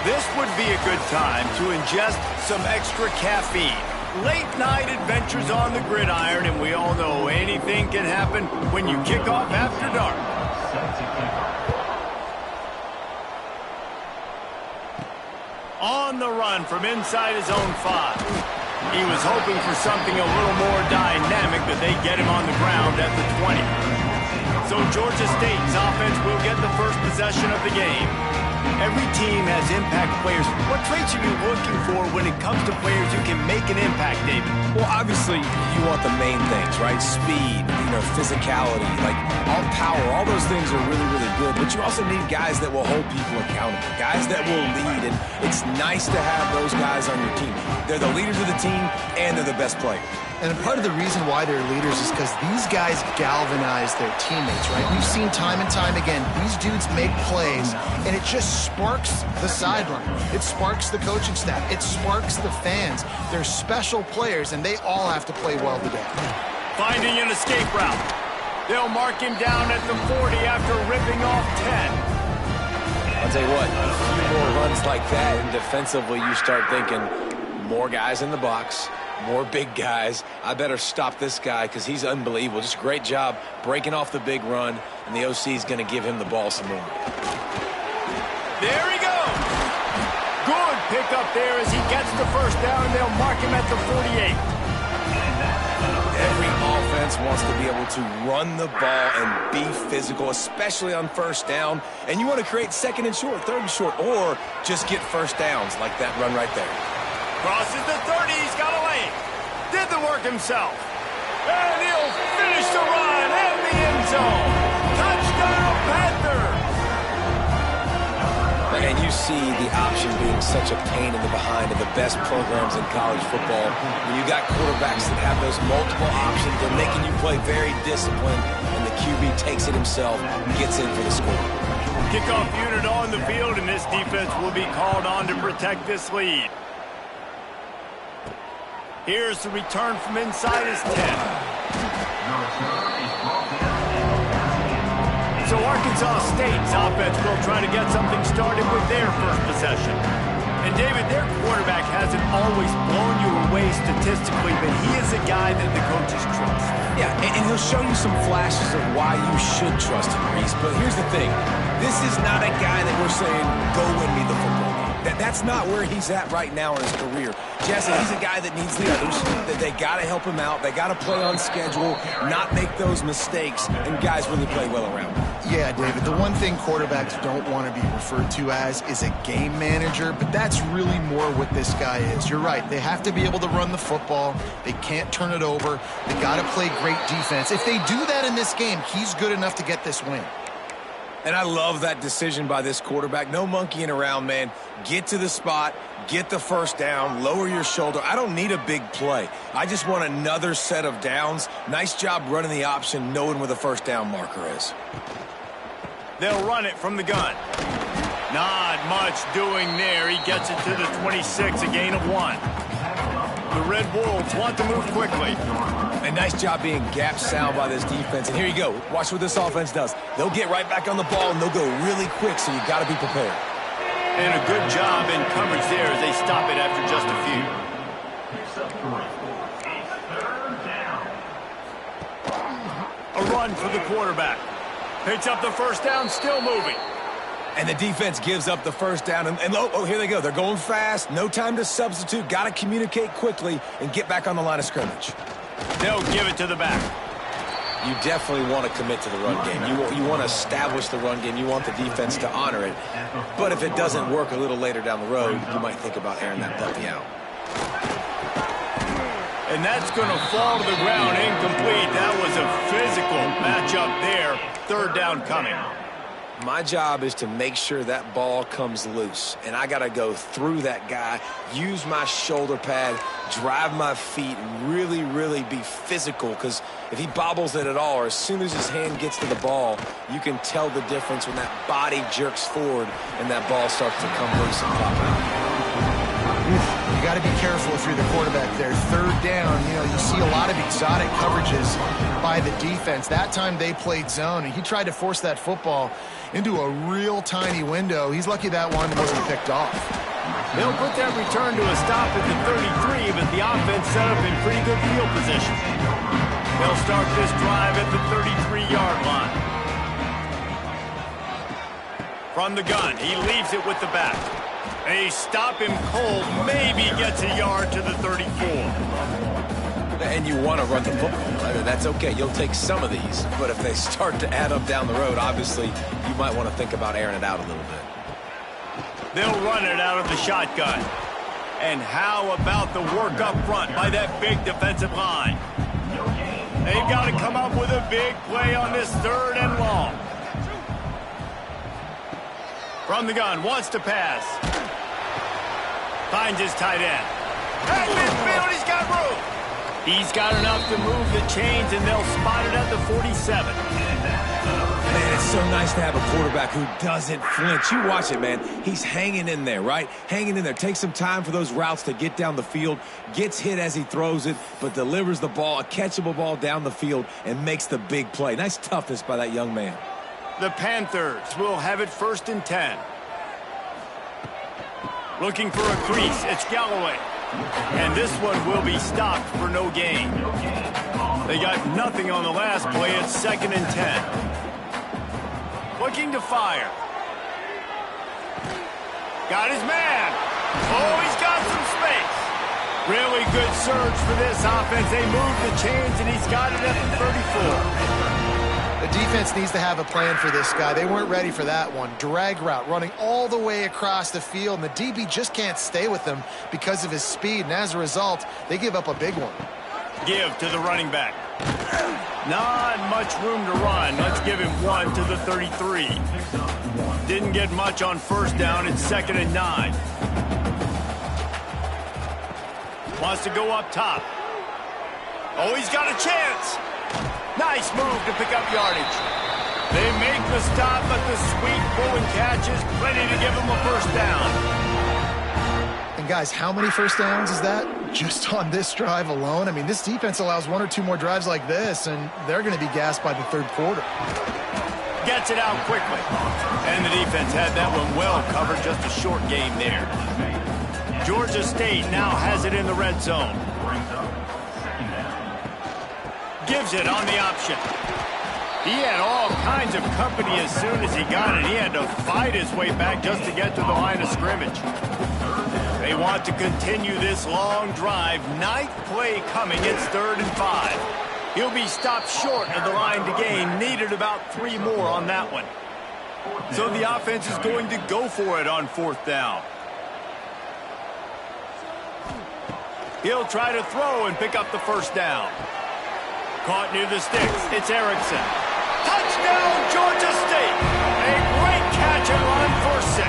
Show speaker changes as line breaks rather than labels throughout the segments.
This would be a good time to ingest some extra caffeine. Late night adventures on the gridiron, and we all know anything can happen when you kick off after dark. On the run from inside his own 5. He was hoping for something a little more dynamic, but they get him on the ground at the 20. So Georgia State's offense will get the first possession of the game. Every team has impact players. What traits are you looking for when it comes to players who can make an impact, David?
Well, obviously, you want the main things, right? Speed, physicality, like all power, all those things are really, really good. But you also need guys that will hold people accountable, guys that will lead. And it's nice to have those guys on your team. They're the leaders of the team, and they're the best players.
And part of the reason why they're leaders is because these guys galvanize their teammates, right? We've seen time and time again, these dudes make plays, and it just sparks the sideline. It sparks the coaching staff. It sparks the fans. They're special players, and they all have to play well today.
Finding an escape route. They'll mark him down at the 40 after ripping off 10.
I'll tell you what, a few more runs like that, and defensively you start thinking more guys in the box, more big guys. I better stop this guy because he's unbelievable. Just a great job breaking off the big run, and the OC is going to give him the ball some more.
There he goes. Good pickup there as he gets the first down, and they'll mark him at the 48.
Every offense wants to be able to run the ball and be physical, especially on first down. And you want to create second and short, third and short, or just get first downs like that run right there.
Crosses the 30, he's got a lane. Did the work himself. And he'll finish the run in the end zone. Touchdown, Panthers.
And you see the option being such a pain in the behind of the best programs in college football. When you got quarterbacks that have those multiple options, they're making you play very disciplined, and the QB takes it himself and gets in for the score.
Kickoff unit on the field, and this defense will be called on to protect this lead. Here's the return from inside his 10. So Arkansas State's offense will try to get something started with their first possession. And David, their quarterback hasn't always blown you away statistically, but he is a guy that the coaches trust.
Yeah, and he'll show you some flashes of why you should trust him, Reese. But here's the thing. This is not a guy that we're saying, go win me the football game. That's not where he's at right now in his career. Jesse, he's a guy that needs the others, that they got to help him out. They got to play on schedule, not make those mistakes, and guys really play well around him.
Yeah, David, the one thing quarterbacks don't want to be referred to as is a game manager, but that's really more what this guy is. You're right. They have to be able to run the football. They can't turn it over. They got to play great defense. If they do that in this game, he's good enough to get this win.
And I love that decision by this quarterback. No monkeying around, man. Get to the spot, get the first down, lower your shoulder. I don't need a big play. I just want another set of downs. Nice job running the option, knowing where the first down marker is.
They'll run it from the gun. Not much doing there. He gets it to the 26, a gain of 1. The Red Wolves want to move quickly.
A nice job being gap sound by this defense. And here you go. Watch what this offense does. They'll get right back on the ball, and they'll go really quick, so you got to be prepared.
And a good job in coverage there as they stop it after just a few. A run for the quarterback. Picks up the first down, still moving.
And the defense gives up the first down. And oh, here they go. They're going fast. No time to substitute. Got to communicate quickly and get back on the line of scrimmage.
They'll give it to the back.
You definitely want to commit to the run game. You want to establish the run game. You want the defense to honor it. But if it doesn't work a little later down the road, you might think about airing that puppy out.
And that's going to fall to the ground incomplete. That was a physical matchup there. Third down coming.
My job is to make sure that ball comes loose, and I got to go through that guy, use my shoulder pad, drive my feet, really, really be physical, because if he bobbles it at all, or as soon as his hand gets to the ball, you can tell the difference when that body jerks forward and that ball starts to come loose and pop out.
You got to be careful if you're the quarterback there. Third down, you see a lot of exotic coverages by the defense. That time they played zone, and he tried to force that football into a real tiny window. He's lucky that one wasn't picked off.
They'll put that return to a stop at the 33, but the offense set up in pretty good field position. They'll start this drive at the 33-yard line. From the gun, he leaves it with the back. They stop him cold, maybe gets a yard to the 34.
And you want to run the football. That's okay. You'll take some of these. But if they start to add up down the road, obviously, you might want to think about airing it out a little bit.
They'll run it out of the shotgun. And how about the work up front by that big defensive line? They've got to come up with a big play on this 3rd and long. From the gun, wants to pass. Finds his tight end. At midfield, he's got room. He's got enough to move the chains, and they'll spot it at the 47.
Man, it's so nice to have a quarterback who doesn't flinch. You watch it, man. He's hanging in there, right? Hanging in there. Takes some time for those routes to get down the field. Gets hit as he throws it, but delivers the ball, a catchable ball down the field, and makes the big play. Nice toughness by that young man.
The Panthers will have it 1st and 10. Looking for a crease. It's Galloway. And this one will be stopped for no gain. They got nothing on the last play. It's 2nd and 10. Looking to fire. Got his man. Oh, he's got some space. Really good surge for this offense. They move the chains, and he's got it at the 34.
The defense needs to have a plan for this guy. They weren't ready for that one. Drag route, running all the way across the field, and the DB just can't stay with him because of his speed, and as a result, they give up a big one.
Give to the running back. Not much room to run. Let's give him 1 to the 33. Didn't get much on 1st down. It's 2nd and 9. Wants to go up top. Oh, he's got a chance. Nice move to pick up yardage. They make the stop, but the sweet pulling catch is plenty to give them a 1st down.
And guys, how many 1st downs is that just on this drive alone? I mean, this defense allows 1 or 2 more drives like this, and they're going to be gassed by the 3rd quarter.
Gets it out quickly. And the defense had that one well covered. Just a short game there. Georgia State now has it in the red zone. Gives it on the option. He had all kinds of company as soon as he got it. He had to fight his way back just to get to the line of scrimmage. They want to continue this long drive. 9th play coming. It's 3rd and 5. He'll be stopped short of the line to gain. Needed about 3 more on that one. So the offense is going to go for it on 4th down. He'll try to throw and pick up the 1st down. Caught near the sticks. It's Erickson. Touchdown, Georgia State. A great catch and run for 6.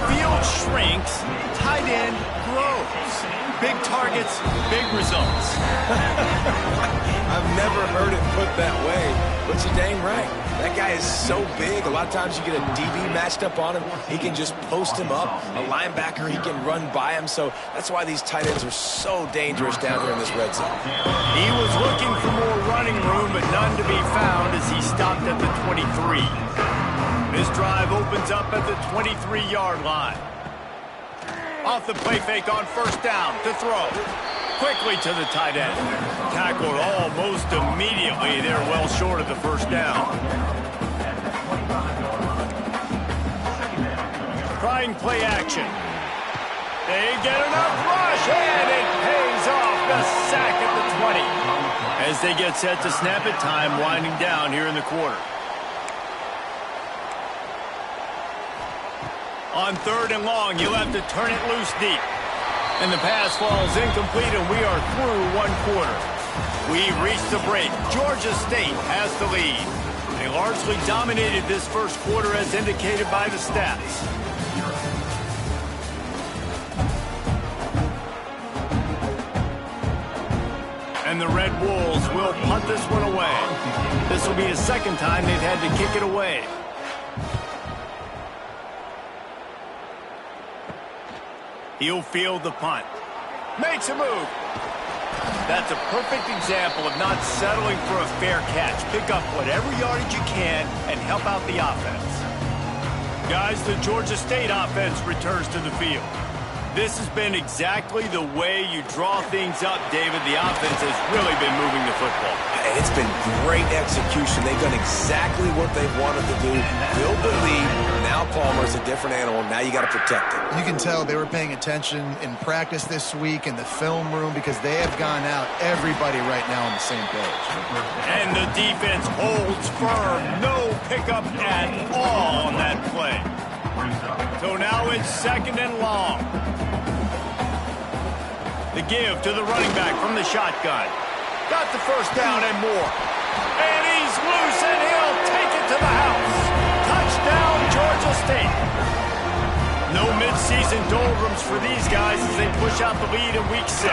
Field shrinks. Tight end grows. Big targets, big results.
I've never heard it put that way, but you're dang right. That guy is so big. A lot of times you get a DB matched up on him. He can just post him up. A linebacker, he can run by him. So that's why these tight ends are so dangerous down here in this red zone.
He was looking for more running room, but none to be found as he stopped at the 23. This drive opens up at the 23-yard line. Off the play fake on 1st down to throw. Quickly to the tight end. Tackled almost immediately. They're well short of the 1st down. Trying play action. They get enough rush, and it pays off. The sack at the 20. As they get set to snap it, time winding down here in the quarter. On 3rd and long, you'll have to turn it loose deep. And the pass falls incomplete, and we are through 1 quarter. We've reached the break. Georgia State has the lead. They largely dominated this 1st quarter as indicated by the stats. And the Red Wolves will punt this one away. This will be the 2nd time they've had to kick it away. He'll field the punt. Makes a move. That's a perfect example of not settling for a fair catch. Pick up whatever yardage you can and help out the offense. Guys, the Georgia State offense returns to the field. This has been exactly the way you draw things up, David. The offense has really been moving the football.
And it's been great execution. They've done exactly what they wanted to do. Build the lead. Now Palmer's a different animal. Now you got to protect it.
You can tell they were paying attention in practice this week in the film room because they have gone out everybody right now on the same page.
And the defense holds firm. No pickup at all on that play. So now it's 2nd and long. The give to the running back from the shotgun. Got the first down and more. And he's loose, and he'll take it to the house. Touchdown, Georgia State. No midseason doldrums for these guys as they push out the lead in Week 6.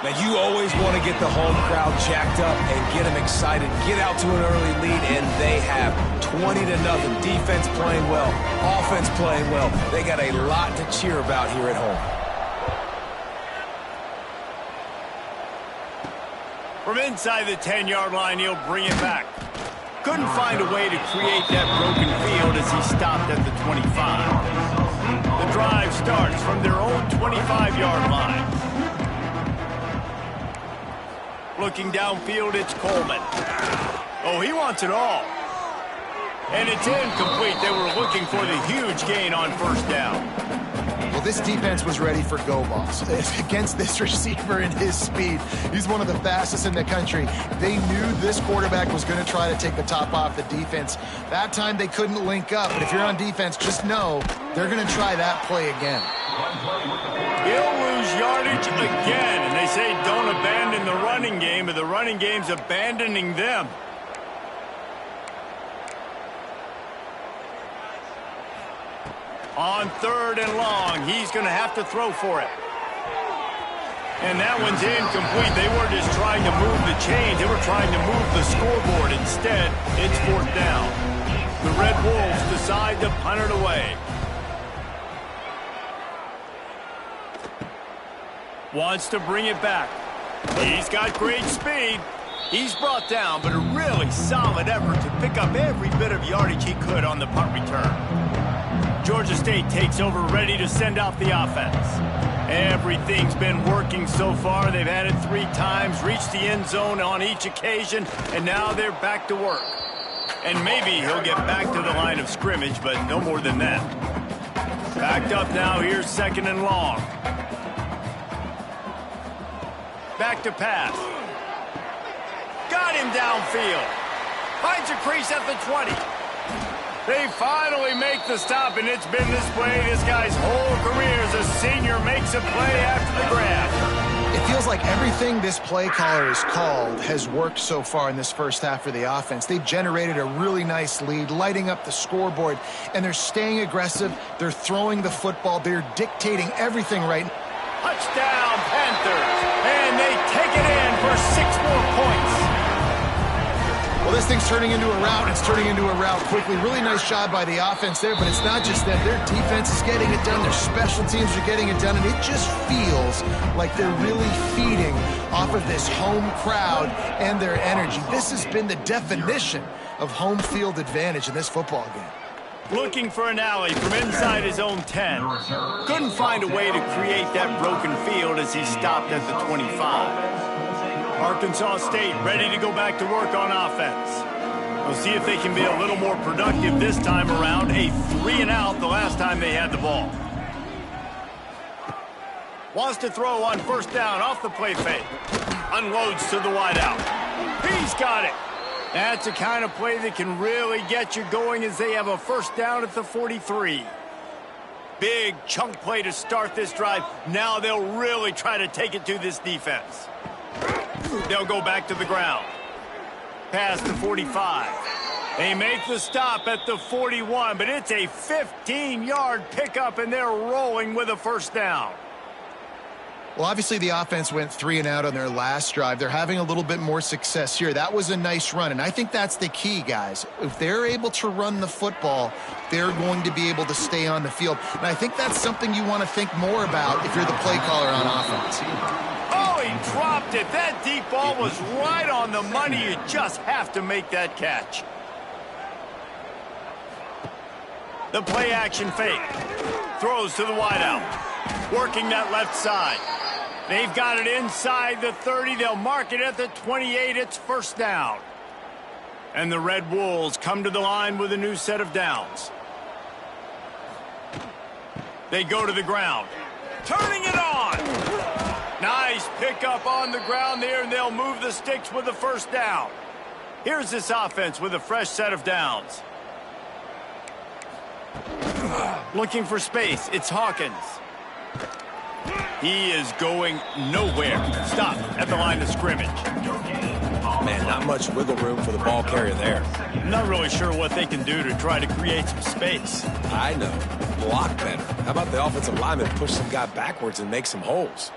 Now, you always want to get the home crowd jacked up and get them excited. Get out to an early lead, and they have 20-0. Defense playing well. Offense playing well. They got a lot to cheer about here at home.
From inside the 10-yard line, he'll bring it back. Couldn't find a way to create that broken field as he stopped at the 25. The drive starts from their own 25-yard line. Looking downfield, it's Coleman. Oh, he wants it all. And it's incomplete. They were looking for the huge gain on first down.
Well, this defense was ready for go balls. Against this receiver and his speed, he's one of the fastest in the country. They knew this quarterback was going to try to take the top off the defense. That time they couldn't link up, but if you're on defense, just know they're going to try that play again.
He'll lose yardage again, and they say don't abandon the running game, but the running game's abandoning them. On 3rd and long, he's going to have to throw for it. And that one's incomplete. They weren't just trying to move the chains. They were trying to move the scoreboard. Instead, it's 4th down. The Red Wolves decide to punt it away. Wants to bring it back. He's got great speed. He's brought down, but a really solid effort to pick up every bit of yardage he could on the punt return. Georgia State takes over, ready to send out the offense. Everything's been working so far. They've had it 3 times, reached the end zone on each occasion, and now they're back to work. And maybe he'll get back to the line of scrimmage, but no more than that. Backed up now, here's 2nd and long. Back to pass. Got him downfield. Finds a crease at the 20. They finally make the stop, and it's been this way this guy's whole career as a senior makes a play after the grab.
It feels like everything this play caller has called has worked so far in this first half for the offense. They've generated a really nice lead, lighting up the scoreboard, and they're staying aggressive. They're throwing the football. They're dictating everything right.
Touchdown, Panthers, and they take it in for 6 more points.
Well, this thing's turning into a rout. It's turning into a rout quickly. Really nice job by the offense there, but it's not just that. Their defense is getting it done. Their special teams are getting it done, and it just feels like they're really feeding off of this home crowd and their energy. This has been the definition of home field advantage in this football game.
Looking for an alley from inside his own 10. Couldn't find a way to create that broken field as he stopped at the 25. Arkansas State ready to go back to work on offense. We'll see if they can be a little more productive this time around. A 3-and-out the last time they had the ball. Wants to throw on first down off the play fake. Unloads to the wideout. He's got it. That's the kind of play that can really get you going as they have a first down at the 43. Big chunk play to start this drive. Now they'll really try to take it to this defense. They'll go back to the ground. Past the 45. They make the stop at the 41, but it's a 15-yard pickup, and they're rolling with a first down.
Well, obviously the offense went 3-and-out on their last drive. They're having a little bit more success here. That was a nice run, and I think that's the key, guys. If they're able to run the football, they're going to be able to stay on the field. And I think that's something you want to think more about if you're the play caller on offense.
Oh, he dropped it. That deep ball was right on the money. You just have to make that catch. The play action fake. Throws to the wideout. Working that left side. They've got it inside the 30. They'll mark it at the 28. It's first down. And the Red Wolves come to the line with a new set of downs. They go to the ground. Turning it on. Nice pickup on the ground there, and they'll move the sticks with the first down. Here's this offense with a fresh set of downs. Looking for space. It's Hawkins. He is going nowhere. Stop at the line of scrimmage.
Man, not much wiggle room for the ball carrier there.
Not really sure what they can do to try to create some space.
I know. Block better. How about the offensive lineman push some guy backwards and make some holes?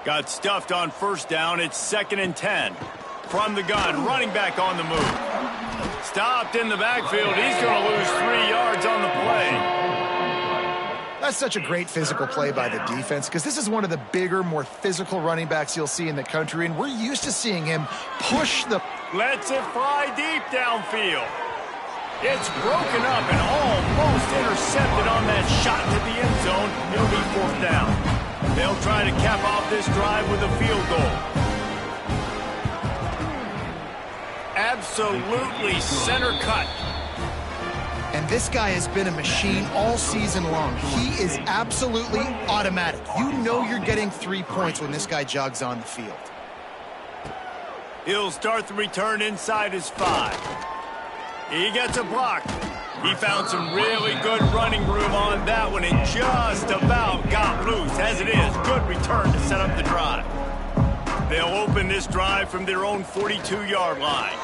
Got stuffed on first down. It's 2nd and 10. From the gun, running back on the move. Stopped in the backfield. He's going to lose 3 yards on the play.
That's such a great physical play by the defense because this is one of the bigger, more physical running backs you'll see in the country, and we're used to seeing him push the...
Lets it fly deep downfield. It's broken up and almost intercepted on that shot to the end zone. It'll be 4th down. They'll try to cap off this drive with a field goal. Absolutely center cut.
And this guy has been a machine all season long. He is absolutely automatic. You know you're getting 3 points when this guy jogs on the field.
He'll start the return inside his 5. He gets a block. He found some really good running room on that one and just about got loose. As it is, good return to set up the drive. They'll open this drive from their own 42-yard line.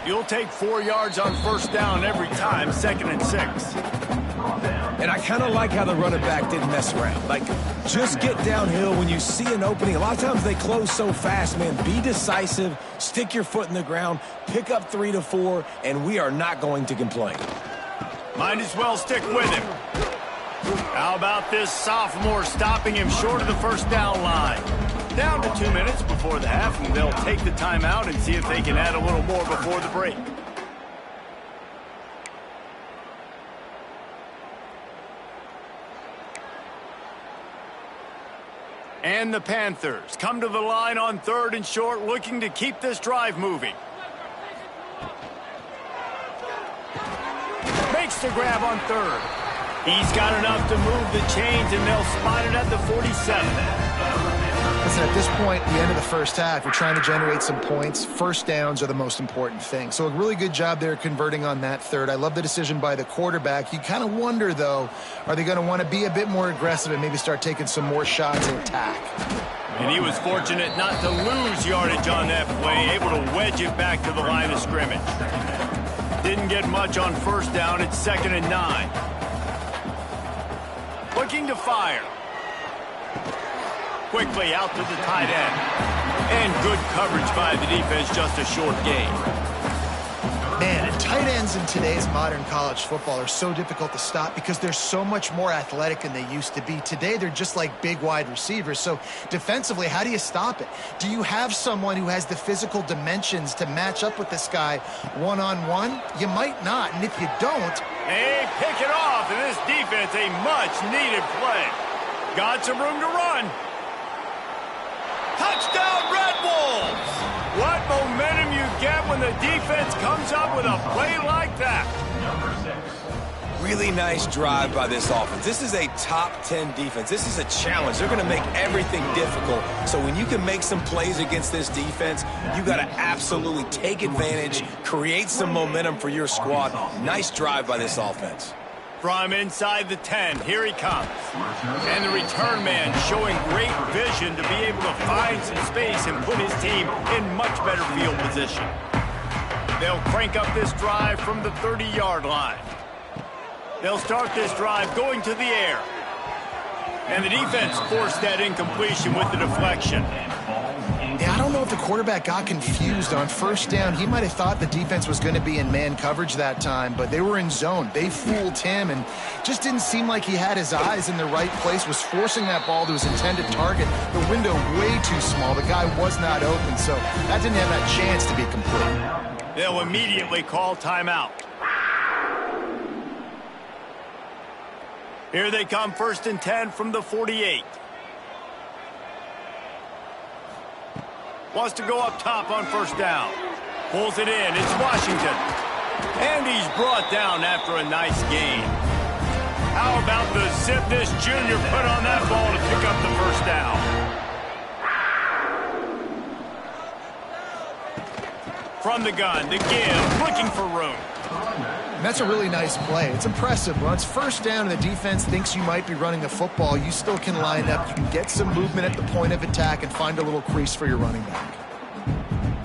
You'll take 4 yards on first down every time, 2nd and 6.
And I kind of like how the running back didn't mess around. Like, just get downhill when you see an opening. A lot of times they close so fast, man. Be decisive, stick your foot in the ground, pick up 3 to 4, and we are not going to complain.
Might as well stick with him. How about this sophomore stopping him short of the first down line? Down to 2 minutes before the half, and they'll take the timeout and see if they can add a little more before the break. And the Panthers come to the line on 3rd and short, looking to keep this drive moving. Makes the grab on 3rd. He's got enough to move the chains, and they'll spot it at the 47.
Listen, at this point, the end of the first half, you're trying to generate some points. First downs are the most important thing. So a really good job there converting on that 3rd. I love the decision by the quarterback. You kind of wonder, though, are they going to want to be a bit more aggressive and maybe start taking some more shots and attack?
And he was fortunate not to lose yardage on that play, able to wedge it back to the line of scrimmage. Didn't get much on first down. It's 2nd and 9. Looking to fire. Quickly out to the tight end. And good coverage by the defense, just a short gain.
Man, and tight ends in today's modern college football are so difficult to stop because they're so much more athletic than they used to be. Today, they're just like big wide receivers. So defensively, how do you stop it? Do you have someone who has the physical dimensions to match up with this guy one-on-one? You might not, and if you don't...
Hey, pick it off, and this defense, a much-needed play. Got some room to run. Touchdown, Red Wolves! What momentum you get when the defense comes up with a play like that.
Really nice drive by this offense. This is a top 10 defense. This is a challenge. They're going to make everything difficult. So when you can make some plays against this defense, you got to absolutely take advantage, create some momentum for your squad. Nice drive by this offense.
From inside the 10, here he comes. And the return man showing great vision to be able to find some space and put his team in much better field position. They'll crank up this drive from the 30-yard line. They'll start this drive going to the air. And the defense forced that incompletion with the deflection.
Yeah, I don't know if the quarterback got confused on first down. He might have thought the defense was going to be in man coverage that time, but they were in zone. They fooled him and just didn't seem like he had his eyes in the right place, was forcing that ball to his intended target. The window way too small. The guy was not open, so that didn't have that chance to be complete.
They'll immediately call timeout. Here they come, 1st and 10 from the 48. Wants to go up top on 1st down. Pulls it in. It's Washington. And he's brought down after a nice gain. How about the zip this junior put on that ball to pick up the 1st down? From the gun, to give, looking for room.
And that's a really nice play. It's impressive. When it's 1st down and the defense thinks you might be running the football, you still can line up. You can get some movement at the point of attack and find a little crease for your running back.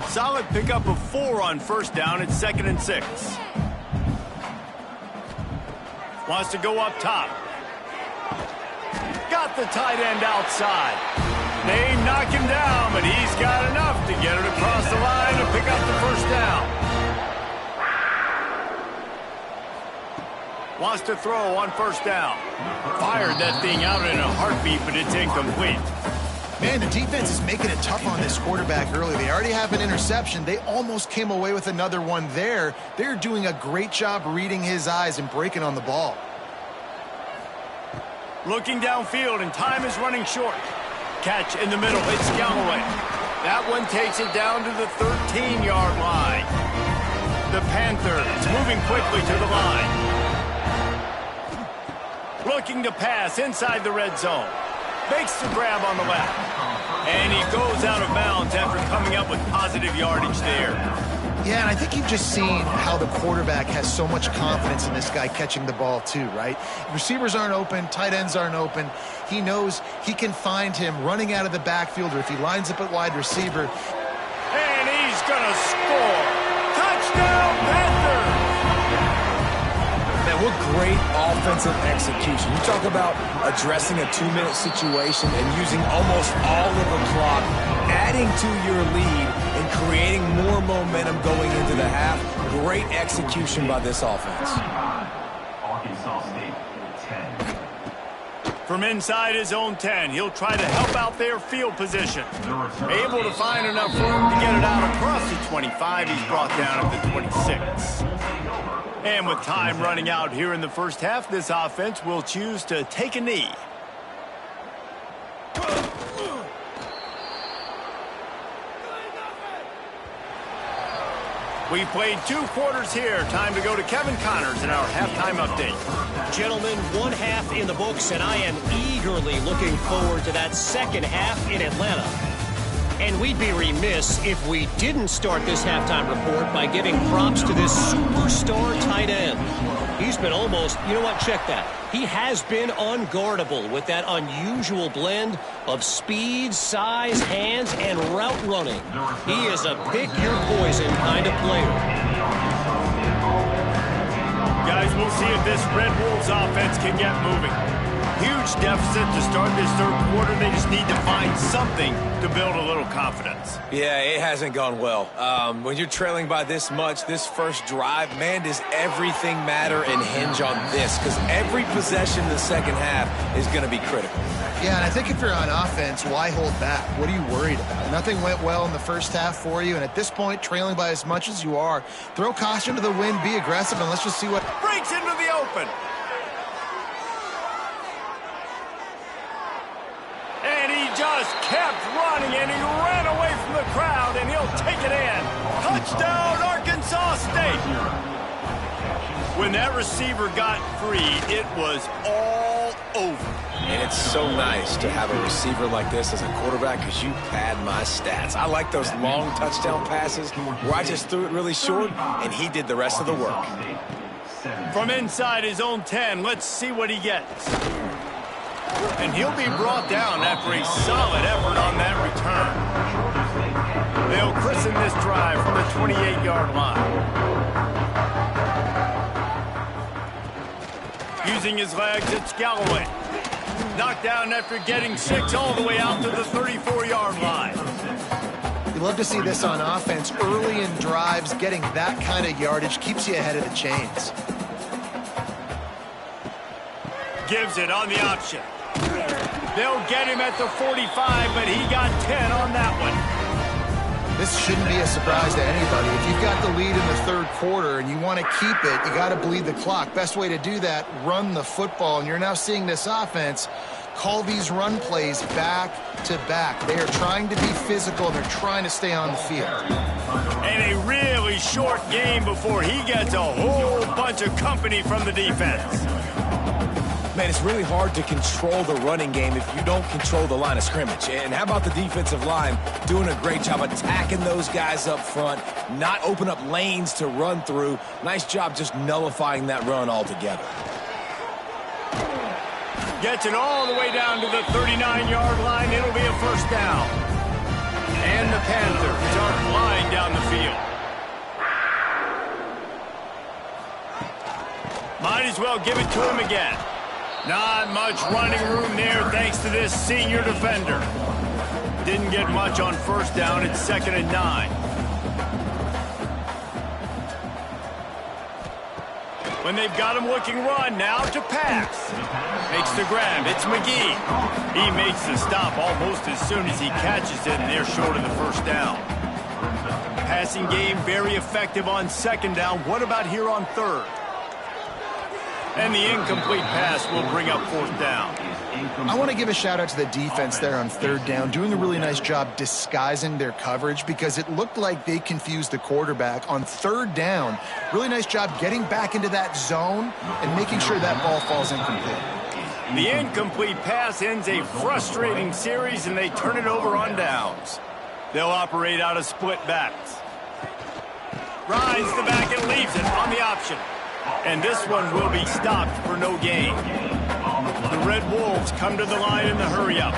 Solid pickup of 4 on 1st down. It's 2nd and 6. Wants to go up top. Got the tight end outside. They knock him down, but he's got enough to get it across the line to pick up the 1st down. Wants to throw on 1st down. Fired that thing out in a heartbeat, but it's incomplete.
Man, the defense is making it tough on this quarterback early. They already have an interception. They almost came away with another one there. They're doing a great job reading his eyes and breaking on the ball.
Looking downfield, and time is running short. Catch in the middle. It's Galloway. That one takes it down to the 13-yard line. The Panthers moving quickly to the line. Looking to pass inside the red zone. Makes the grab on the left. And he goes out of bounds after coming up with positive yardage there.
Yeah, and I think you've just seen how the quarterback has so much confidence in this guy catching the ball too, right? Receivers aren't open, tight ends aren't open. He knows he can find him running out of the backfield, or if he lines up at wide receiver.
And he's going to score. Touchdown, Panthers!
Man, what great offensive execution. You talk about addressing a 2-minute situation and using almost all of the clock, adding to your lead and creating more momentum going into the half. Great execution by this offense.
Arkansas State, 10.
From inside his own 10, he'll try to help out their field position. Able to find enough room to get it out across the 25. He's brought down at the 26. And with time running out here in the 1st half, this offense will choose to take a knee. We played 2 quarters here. Time to go to Kevin Connors in our halftime update.
Gentlemen, 1 half in the books, and I am eagerly looking forward to that 2nd half in Atlanta. And we'd be remiss if we didn't start this halftime report by giving props to this superstar tight end. He's been almost, you know what, check that. He has been unguardable with that unusual blend of speed, size, hands, and route running. He is a pick-your-poison kind of player.
Guys, we'll see if this Red Wolves offense can get moving. Huge deficit to start this 3rd quarter. They just need to find something to build a little confidence.
Yeah, it hasn't gone well. When you're trailing by this much, this first drive, man, does everything matter and hinge on this? Because every possession in the 2nd half is going to be critical.
Yeah, and I think if you're on offense, why hold back? What are you worried about? Nothing went well in the 1st half for you, and at this point, trailing by as much as you are, throw caution to the wind, be aggressive, and let's just see what...
Breaks into the open. Just kept running, and he ran away from the crowd, and he'll take it in. Touchdown, Arkansas State. When that receiver got free, it was all over.
And it's so nice to have a receiver like this as a quarterback because you pad my stats. I like those long touchdown passes where I just threw it really short, and he did the rest of the work.
From inside his own 10, let's see what he gets. And he'll be brought down after a solid effort on that return. They'll christen this drive from the 28-yard line. Using his legs, it's Galloway. Knocked down after getting 6 all the way out to the 34-yard line.
You love to see this on offense. Early in drives, getting that kind of yardage keeps you ahead of the chains.
Gives it on the option. They'll get him at the 45, but he got 10 on that one.
This this shouldn't be a surprise to anybody. If you've got the lead in the third quarter and you want to keep it, you got to bleed the clock. Best way to do that, run the football. And you're now seeing this offense call these run plays back to back. They are trying to be physical, and they're trying to stay on the field.
And a really short game before he gets a whole bunch of company from the defense.
Man, it's really hard to control the running game if you don't control the line of scrimmage. And how about the defensive line doing a great job attacking those guys up front, not open up lanes to run through. Nice job just nullifying that run altogether.
Gets it all the way down to the 39-yard line. It'll be a first down. And the Panthers are flying down the field. Might as well give it to him again. Not much running room there thanks to this senior defender. Didn't get much on first down. It's 2nd and 9. When they've got him looking run, now to pass. Makes the grab. It's McGee. He makes the stop almost as soon as he catches it, and they're short of the first down. Passing game very effective on 2nd down. What about here on 3rd? And the incomplete pass will bring up 4th down.
I want to give a shout out to the defense there on 3rd down, doing a really nice job disguising their coverage because it looked like they confused the quarterback on 3rd down. Really nice job getting back into that zone and making sure that ball falls incomplete.
The incomplete pass ends a frustrating series, and they turn it over on downs. They'll operate out of split backs. Rides the back and leaves it on the option. And this one will be stopped for no gain. The Red Wolves come to the line in the hurry-up.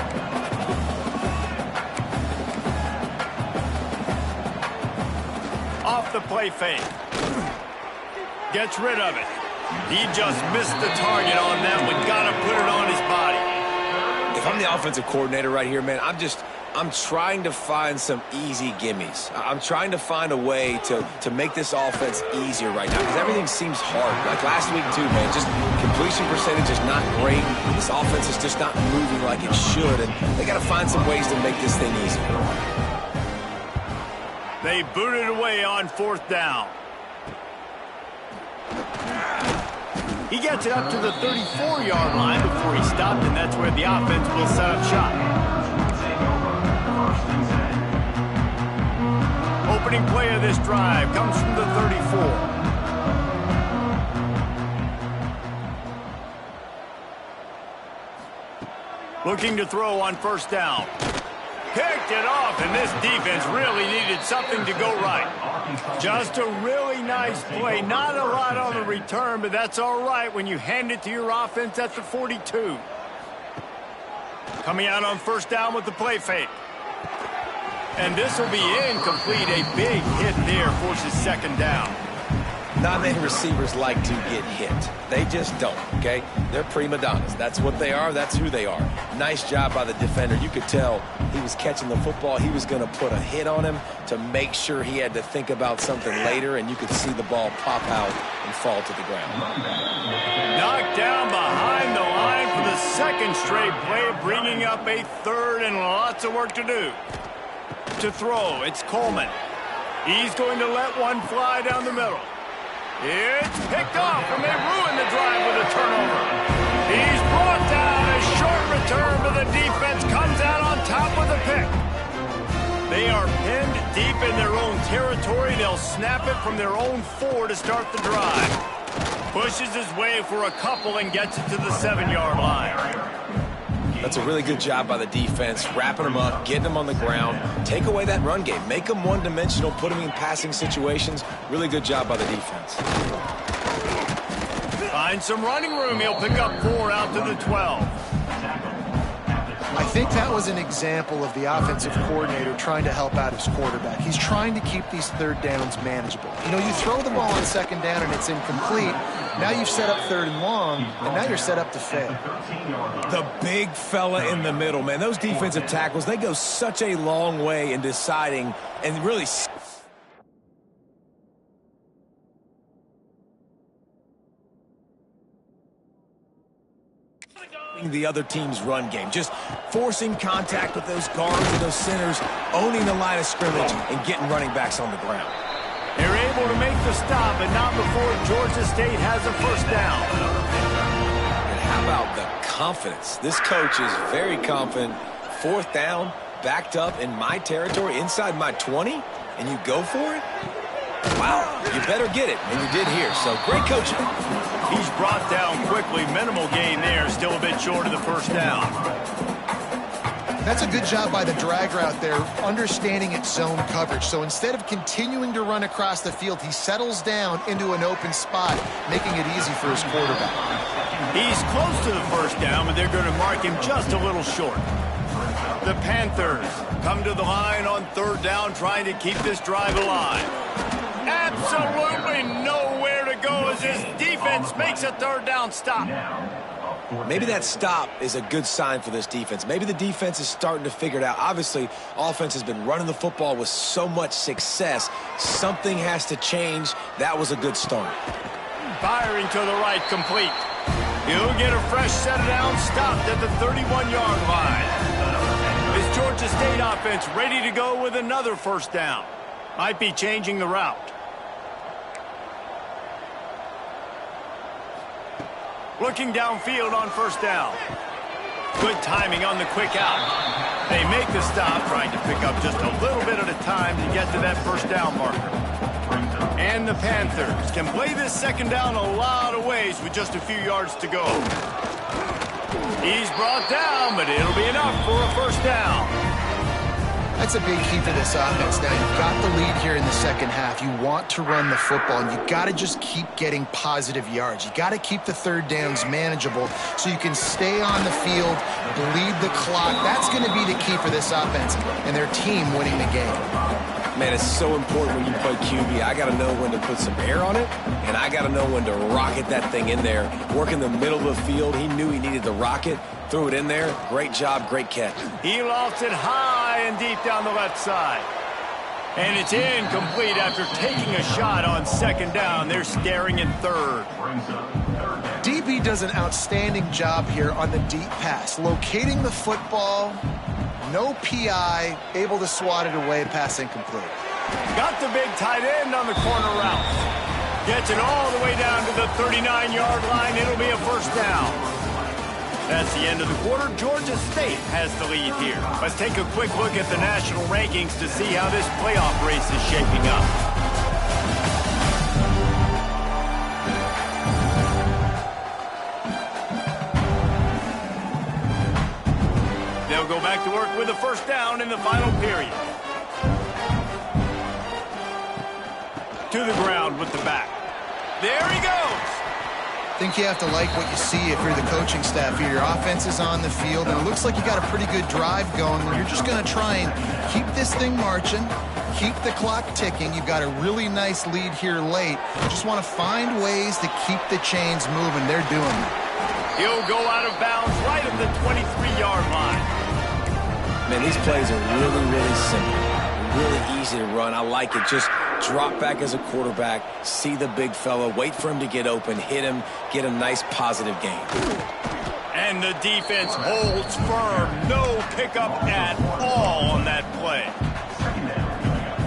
Off the play fake. Gets rid of it. He just missed the target on that one. Got to put it on his body.
If I'm the offensive coordinator right here, man, I'm trying to find some easy gimmies. I'm trying to find a way to make this offense easier right now because everything seems hard. Like last week too, man, just completion percentage is not great. This offense is just not moving like it should, and they got to find some ways to make this thing easier.
They boot it away on 4th down. He gets it up to the 34-yard line before he stopped, and that's where the offense will set up shop. Opening play of this drive comes from the 34. Looking to throw on 1st down. Picked it off, and this defense really needed something to go right. Just a really nice play. Not a lot on the return, but that's all right when you hand it to your offense at the 42. Coming out on 1st down with the play fake. And this will be incomplete. A big hit there forces 2nd down.
Not many receivers like to get hit. They just don't, okay? They're prima donnas. That's what they are. That's who they are. Nice job by the defender. You could tell he was catching the football. He was going to put a hit on him to make sure he had to think about something later, and you could see the ball pop out and fall to the ground.
Knocked down behind the line for the 2nd straight play, bringing up a 3rd and lots of work to do. To throw, it's Coleman. He's going to let one fly down the middle. It's picked off, and they ruin the drive with a turnover. He's brought down. A short return, but the defense comes out on top with a pick. They are pinned deep in their own territory. They'll snap it from their own 4 to start the drive. Pushes his way for a couple and gets it to the 7-yard line.
That's a really good job by the defense, wrapping them up, getting them on the ground. Take away that run game. Make them one-dimensional, put them in passing situations. Really good job by the defense.
Find some running room. He'll pick up 4 out to the 12.
I think that was an example of the offensive coordinator trying to help out his quarterback. He's trying to keep these 3rd downs manageable. You know, you throw the ball on 2nd down and it's incomplete. Now you've set up 3rd and long, and now you're set up to fail.
The big fella in the middle, man. Those defensive tackles, they go such a long way in deciding and really the other team's run game, just forcing contact with those guards and those centers, owning the line of scrimmage, and getting running backs on the ground.
They're able to make the stop, and not before Georgia State has a first down.
And how about the confidence? This coach is very confident. Fourth down, backed up in my territory, inside my 20, and you go for it? Wow, you better get it, and you did here, so great coaching.
He's brought down quickly. Minimal gain there, still a bit short of the first down.
That's a good job by the drag route there, understanding its zone coverage. So instead of continuing to run across the field, he settles down into an open spot, making it easy for his quarterback.
He's close to the first down, but they're going to mark him just a little short. The Panthers come to the line on third down, trying to keep this drive alive. Absolutely nowhere to go as his defense makes a third down stop.
Maybe that stop is a good sign for this defense. Maybe the defense is starting to figure it out. Obviously, offense has been running the football with so much success. Something has to change. That was a good start.
Firing to the right, complete. He'll get a fresh set of downs, stopped at the 31-yard line. Is Georgia State offense ready to go with another first down? Might be changing the route. Looking downfield on first down. Good timing on the quick out. They make the stop, trying to pick up just a little bit at a time to get to that first down marker. And the Panthers can play this second down a lot of ways with just a few yards to go. He's brought down, but it'll be enough for a first down.
That's a big key for this offense. Now, you've got the lead here in the second half. You want to run the football, and you got to just keep getting positive yards. You got to keep the third downs manageable so you can stay on the field, bleed the clock. That's going to be the key for this offense and their team winning the game.
Man, it's so important when you play QB. I got to know when to put some air on it, and I got to know when to rocket that thing in there. Work in the middle of the field. He knew he needed the rocket. Threw it in there. Great job, great catch.
He lofts it high and deep down the left side. And it's incomplete after taking a shot on second down. They're staring in third.
DB does an outstanding job here on the deep pass, locating the football. No PI, able to swat it away, pass incomplete.
Got the big tight end on the corner route. Gets it all the way down to the 39-yard line. It'll be a first down. That's the end of the quarter. Georgia State has the lead here. Let's take a quick look at the national rankings to see how this playoff race is shaping up. They'll go back to work with a first down in the final period. To the ground with the back. There he goes.
I think you have to like what you see if you're the coaching staff here. Your offense is on the field, and it looks like you got a pretty good drive going. You're just going to try and keep this thing marching, keep the clock ticking. You've got a really nice lead here late. You just want to find ways to keep the chains moving. They're doing it.
He'll go out of bounds right at the 23-yard line.
Man, these plays are really, really simple. Really easy to run. I like it. Just drop back as a quarterback, see the big fella, wait for him to get open, hit him, get a nice positive gain.
And the defense holds firm. No pickup at all on that play.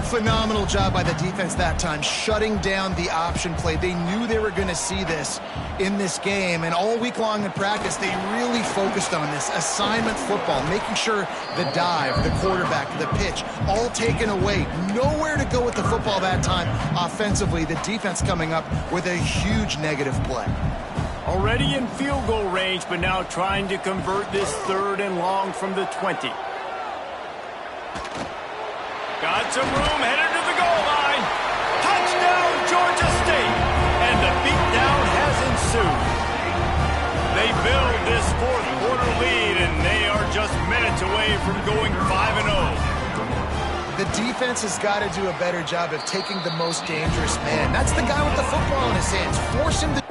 Phenomenal job by the defense that time, shutting down the option play. They knew they were going to see this in this game, and all week long in practice, they really focused on this assignment football, making sure the dive, the quarterback, the pitch, all taken away. Nowhere to go with the football that time offensively. The defense coming up with a huge negative play.
Already in field goal range, but now trying to convert this third and long from the 20. Got some room, headed to the goal line. Touchdown, Georgia State. And the beatdown has ensued. They build this fourth quarter lead, and they are just minutes away from going 5-0.
The defense has got to do a better job of taking the most dangerous man. That's the guy with the football in his hands. Force him to...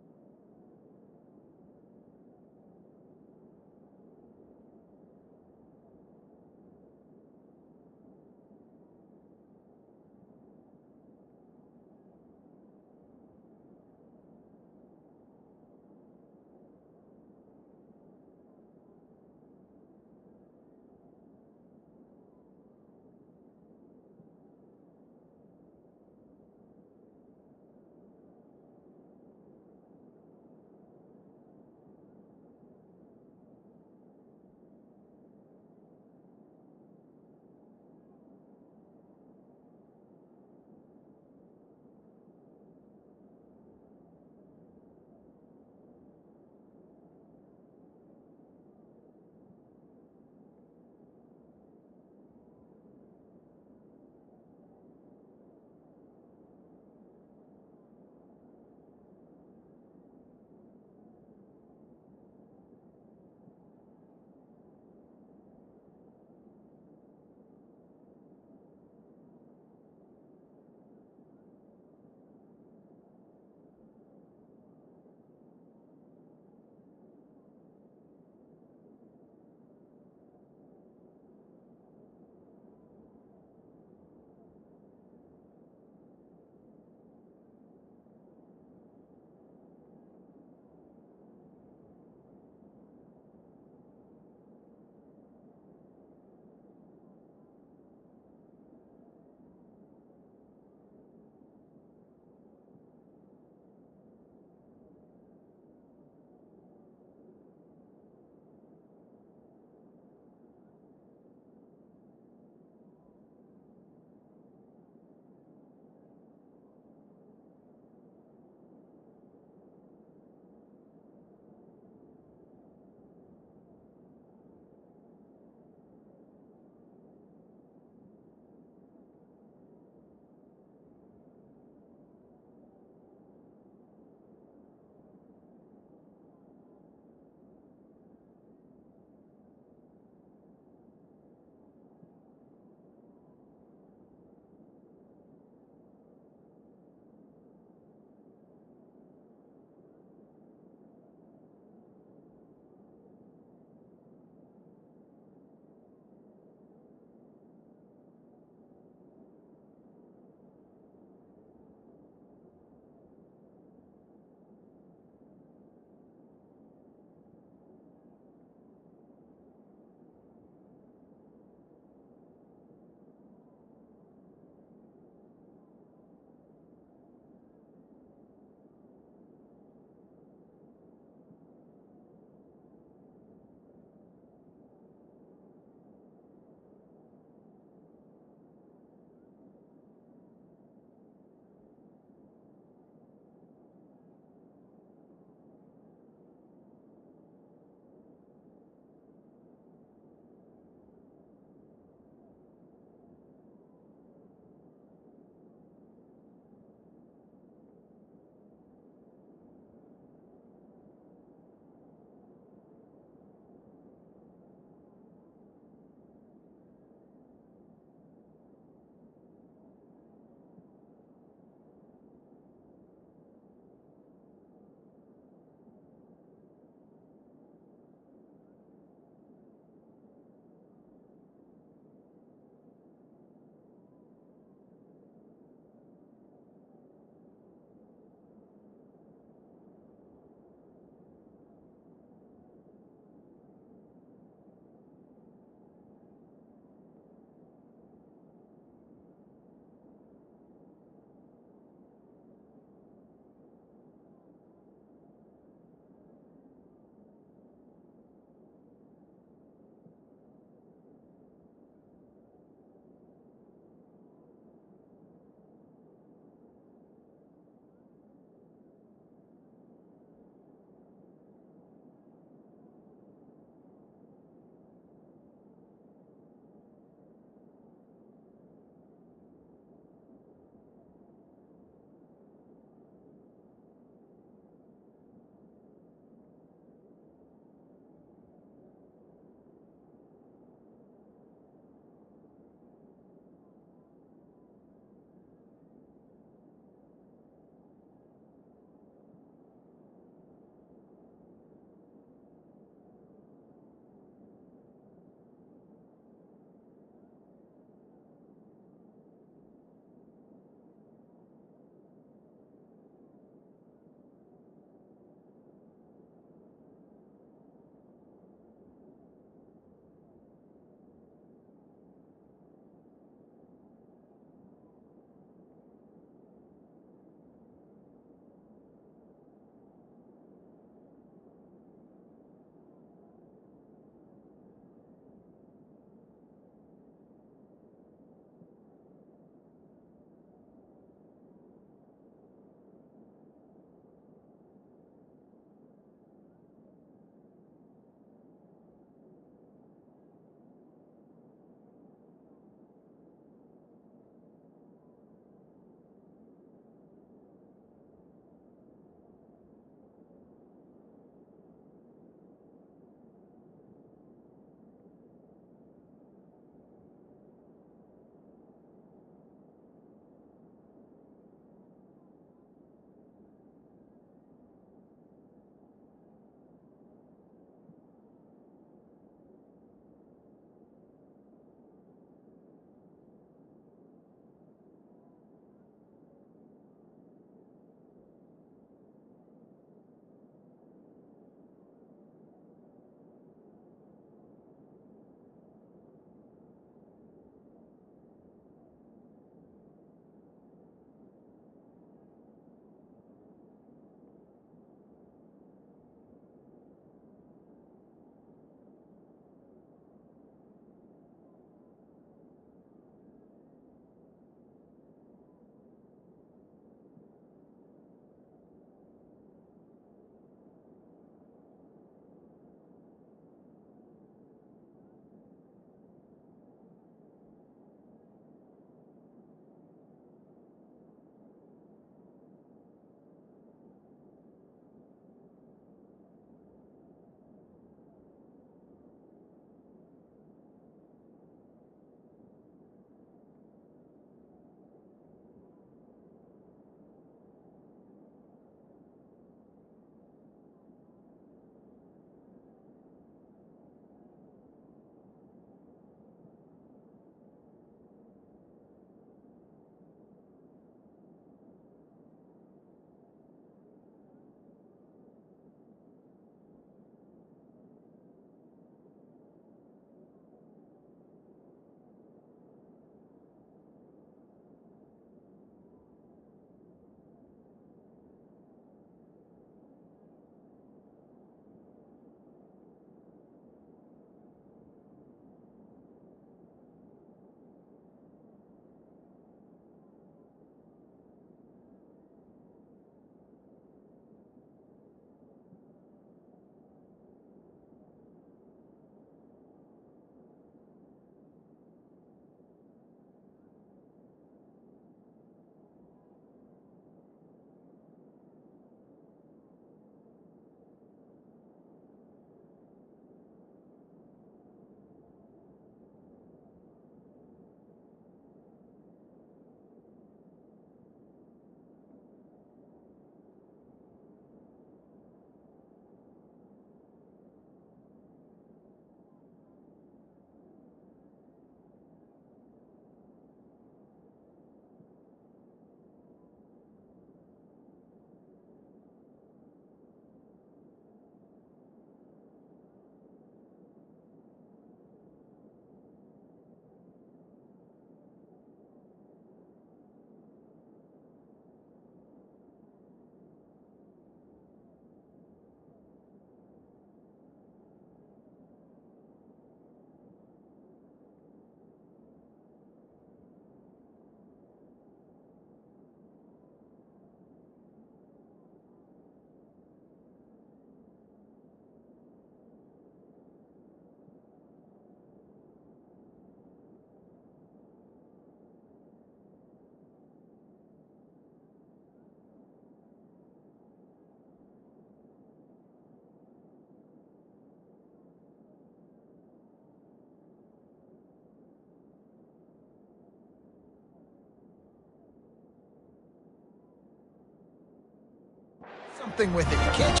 something with it. You can't.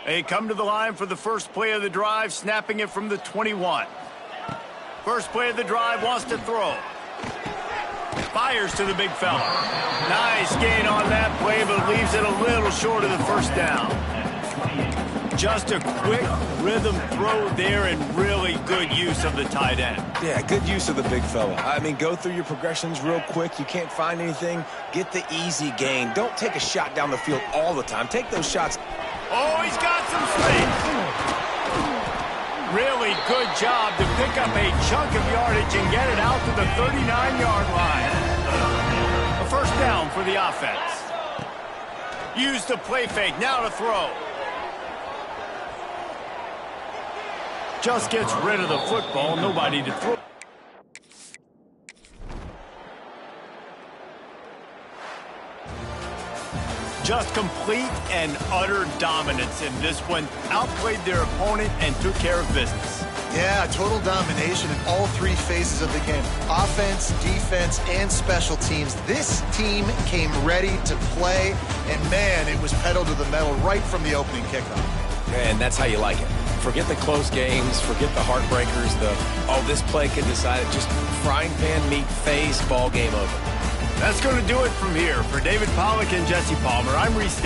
They come to the line for the first play of the drive, snapping it from the 21. First play of the drive, wants to throw. Fires to the big fella. Nice gain on that play, but leaves it a little short of the first down. Just a quick rhythm throw there and really good use of the tight end.
Yeah, good use of the big fella. I mean, go through your progressions real quick. You can't find anything. Get the easy gain. Don't take a shot down the field all the time. Take those shots.
Oh, he's got some space. Really good job to pick up a chunk of yardage and get it out to the 39-yard line. A first down for the offense. Use the play fake. Now to throw. Just gets rid of the football. Nobody to throw. Just complete and utter dominance in this one. Outplayed their opponent and took care of business.
Yeah, total domination in all three phases of the game. Offense, defense, and special teams. This team came ready to play, and man, it was pedal to the metal right from the opening kickoff.
And that's how you like it. Forget the close games, forget the heartbreakers, this play could decide it. Just frying pan meat phase, ball game over.
That's going to do it from here. For David Pollack and Jesse Palmer, I'm Reese.